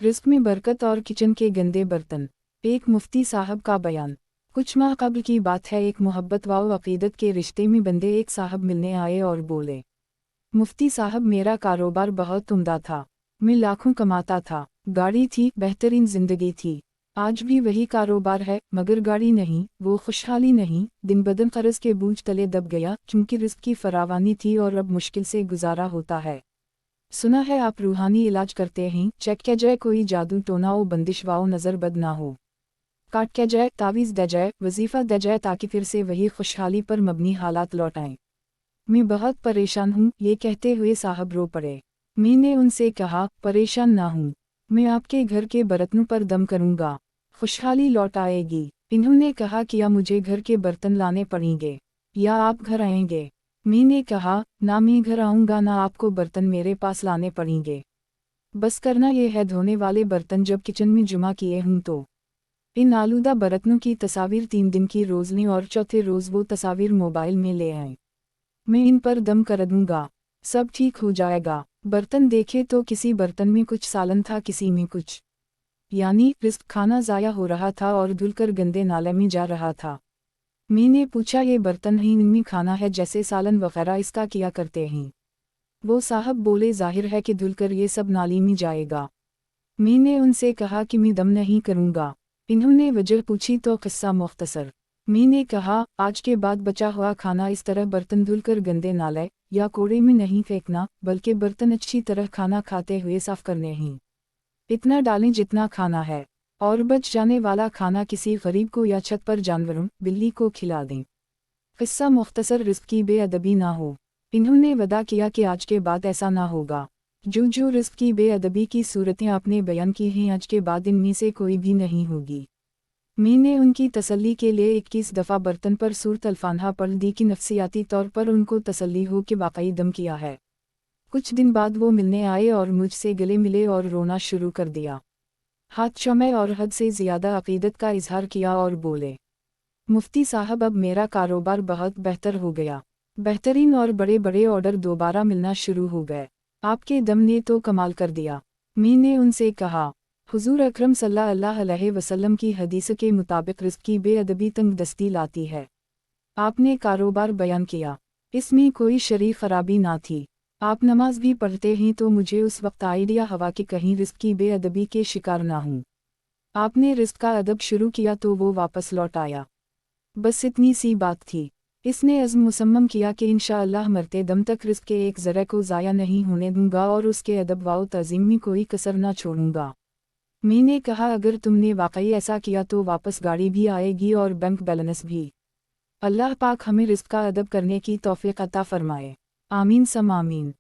Risk में बरकत और किचन के गंदे बर्तन। एक मुफ्ती साहब का बयान। कुछ माह कबल की बात है, एक मोहब्बत व अकीदत के रिश्ते में बंदे एक साहब मिलने आए और बोले, मुफ्ती साहब मेरा कारोबार बहुत उम्दा था, मैं लाखों कमाता था, गाड़ी थी, बेहतरीन जिंदगी थी। आज भी वही कारोबार है मगर गाड़ी नहीं, वो खुशहाली नहीं। दिन बदन कर्ज के बोझ तले दब गया क्योंकि रिस्क की फरावानी थी और अब मुश्किल से गुजारा होता है। सुना है आप रूहानी इलाज करते हैं, चेक किया जाए कोई जादू टोना ओ बंदिश वाओ नज़र बद ना हो, काट किया जाए, तावीज़ दे जाए, वजीफ़ा दे जाए ताकि फिर से वही खुशहाली पर मबनी हालात लौट आएं। मैं बहुत परेशान हूँ, ये कहते हुए साहब रो पड़े। मैंने उनसे कहा, परेशान ना हूँ, मैं आपके घर के बर्तनों पर दम करूँगा, खुशहाली लौट आएगी। इन्होंने कहा कि या मुझे घर के बर्तन लाने पड़ेंगे या आप घर आएंगे। मैंने कहा, ना मैं घर आऊँगा ना आपको बर्तन मेरे पास लाने पड़ेंगे। बस करना ये है धोने वाले बर्तन जब किचन में जुमा किए हूँ तो। इन आलूदा बर्तनों की तस्वीर 3 दिन की रोज़ लें और चौथे रोज़ वो तस्वीर मोबाइल में ले आएं। मैं इन पर दम कर दूंगा, सब ठीक हो जाएगा। बर्तन देखे तो किसी बर्तन में कुछ सालन था, किसी में कुछ, यानी रिस्क खाना ज़ाया हो रहा था और धुलकर गंदे नाले में जा रहा था। मैंने पूछा, ये बर्तन ही इनमें खाना है जैसे सालन वगैरह, इसका किया करते हैं? वो साहब बोले, जाहिर है कि धुलकर ये सब नाली में जाएगा। मैंने उनसे कहा कि मैं दम नहीं करूँगा। इन्होंने वजह पूछी तो किस्सा मुख्तसर। मैंने कहा, आज के बाद बचा हुआ खाना इस तरह बर्तन धुलकर गंदे नाले या कोड़े में नहीं फेंकना, बल्कि बर्तन अच्छी तरह खाना खाते हुए साफ करने हैं। इतना डालें जितना खाना है, और बच जाने वाला खाना किसी गरीब को या छत पर जानवरों, बिल्ली को खिला दें। किस्सा मुख्तसर, रिस्क की बेअदबी ना हो। इन्होंने वदा किया कि आज के बाद ऐसा ना होगा। जो रिस्क की बेअदबी की सूरतें आपने बयान की हैं, आज के बाद इनमें से कोई भी नहीं होगी। मैंने उनकी तसल्ली के लिए 21 दफ़ा बर्तन पर सूरत अल-फातिहा पढ़ दी कि नफ्सियाती तौर पर उनको तसल्ली हो कि वाकई दम किया है। कुछ दिन बाद वो मिलने आए और मुझसे गले मिले और रोना शुरू कर दिया। हाथ चौमे और हद से ज़्यादा अकीदत का इजहार किया और बोले, मुफ्ती साहब अब मेरा कारोबार बहुत बेहतर हो गया, बेहतरीन और बड़े बड़े ऑर्डर दोबारा मिलना शुरू हो गए। आपके दम ने तो कमाल कर दिया। मैंने उनसे कहा, हुजूर अकरम सल्लल्लाहु अलैहि वसल्लम की हदीस के मुताबिक रिस्क की बेअदबी तंग दस्ती लाती है। आपने कारोबार बयान किया, इसमें कोई शरई खराबी ना थी। आप नमाज भी पढ़ते हैं तो मुझे उस वक्त आइडिया हवा कि कहीं रिस्क की बेअदबी के शिकार ना हूँ। आपने रिस्क का अदब शुरू किया तो वो वापस लौट आया। बस इतनी सी बात थी। इसने अज़्म मुसम्मम किया कि इंशाअल्लाह मरते दम तक रिस्क के एक ज़रे को ज़ाया नहीं होने दूंगा और उसके अदब व तज़ीम में कोई कसर ना छोड़ूंगा। मैंने कहा, अगर तुमने वाकई ऐसा किया तो वापस गाड़ी भी आएगी और बैंक बैलेंस भी। अल्लाह पाक हमें रिस्क का अदब करने की तौफीक अता फरमाए। आमीन सम आमीन।